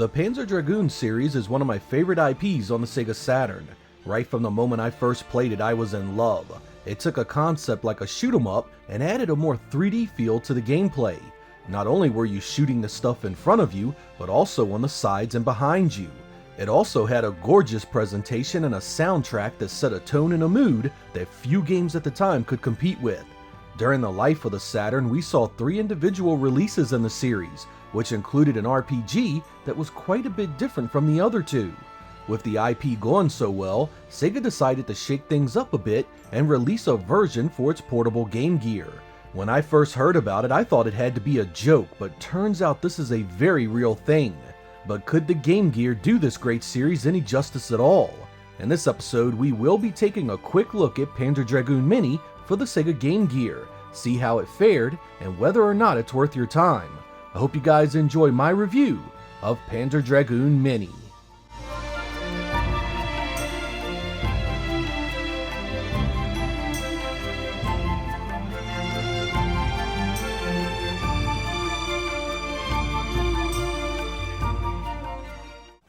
The Panzer Dragoon series is one of my favorite IPs on the Sega Saturn. Right from the moment I first played it, I was in love. It took a concept like a shoot 'em up and added a more 3D feel to the gameplay. Not only were you shooting the stuff in front of you, but also on the sides and behind you. It also had a gorgeous presentation and a soundtrack that set a tone and a mood that few games at the time could compete with. During the life of the Saturn, we saw 3 individual releases in the series, which included an RPG that was quite a bit different from the other 2. With the IP going so well, Sega decided to shake things up a bit and release a version for its portable Game Gear. When I first heard about it, I thought it had to be a joke, but turns out this is a very real thing. But could the Game Gear do this great series any justice at all? In this episode, we will be taking a quick look at Panzer Dragoon Mini for the Sega Game Gear, see how it fared, and whether or not it's worth your time. I hope you guys enjoy my review of Panzer Dragoon Mini.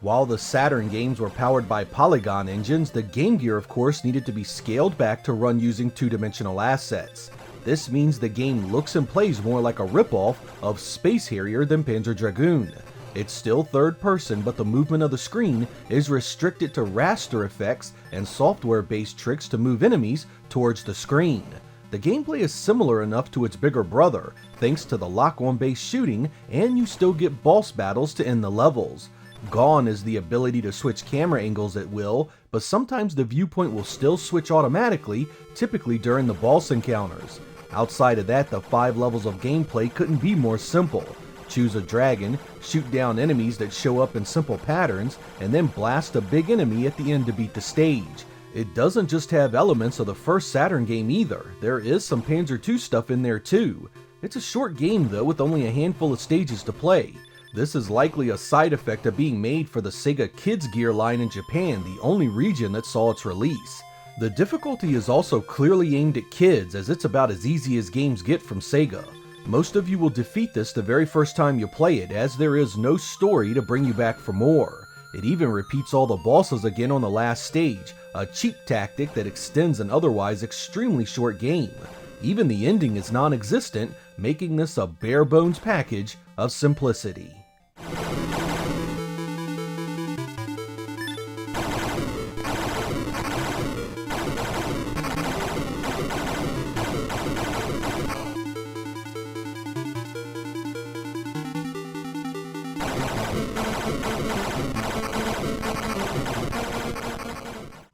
While the Saturn games were powered by polygon engines, the Game Gear of course needed to be scaled back to run using 2-dimensional assets. This means the game looks and plays more like a ripoff of Space Harrier than Panzer Dragoon. It's still third person, but the movement of the screen is restricted to raster effects and software-based tricks to move enemies towards the screen. The gameplay is similar enough to its bigger brother, thanks to the lock-on based shooting, and you still get boss battles to end the levels. Gone is the ability to switch camera angles at will, but sometimes the viewpoint will still switch automatically, typically during the boss encounters. Outside of that, the 5 levels of gameplay couldn't be more simple. Choose a dragon, shoot down enemies that show up in simple patterns, and then blast a big enemy at the end to beat the stage. It doesn't just have elements of the first Saturn game either, there is some Panzer II stuff in there too. It's a short game though, with only a handful of stages to play. This is likely a side effect of being made for the Sega Kids Gear line in Japan, the only region that saw its release. The difficulty is also clearly aimed at kids, as it's about as easy as games get from Sega. Most of you will defeat this the very first time you play it, as there is no story to bring you back for more. It even repeats all the bosses again on the last stage, a cheap tactic that extends an otherwise extremely short game. Even the ending is non-existent, making this a bare-bones package of simplicity.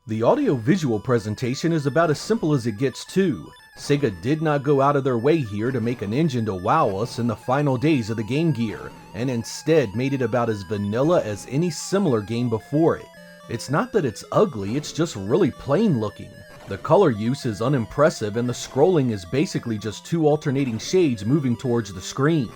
The audio-visual presentation is about as simple as it gets too. Sega did not go out of their way here to make an engine to wow us in the final days of the Game Gear, and instead made it about as vanilla as any similar game before it. It's not that it's ugly, it's just really plain looking. The color use is unimpressive and the scrolling is basically just 2 alternating shades moving towards the screen.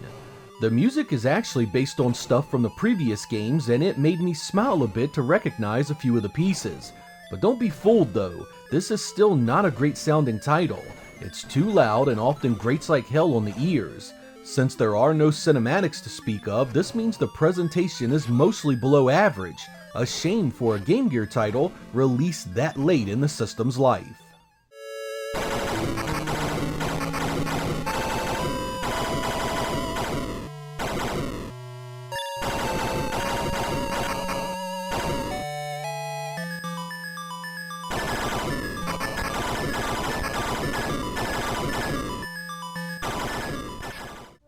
The music is actually based on stuff from the previous games, and it made me smile a bit to recognize a few of the pieces. But don't be fooled though, this is still not a great sounding title. It's too loud and often grates like hell on the ears. Since there are no cinematics to speak of, this means the presentation is mostly below average. A shame for a Game Gear title released that late in the system's life.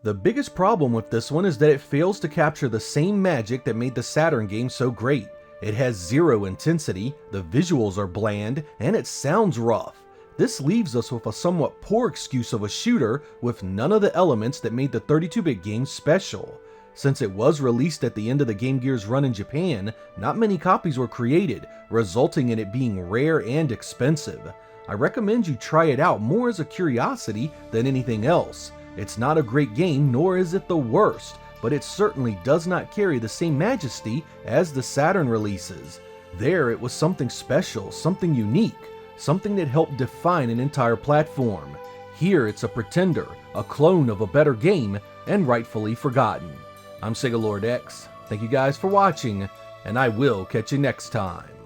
The biggest problem with this one is that it fails to capture the same magic that made the Saturn game so great. It has 0 intensity, the visuals are bland, and it sounds rough. This leaves us with a somewhat poor excuse of a shooter with none of the elements that made the 32-bit game special. Since it was released at the end of the Game Gear's run in Japan, not many copies were created, resulting in it being rare and expensive. I recommend you try it out more as a curiosity than anything else. It's not a great game, nor is it the worst, but it certainly does not carry the same majesty as the Saturn releases. There it was something special, something unique, something that helped define an entire platform. Here it's a pretender, a clone of a better game, and rightfully forgotten. I'm Sega Lord X. Thank you guys for watching, and I will catch you next time.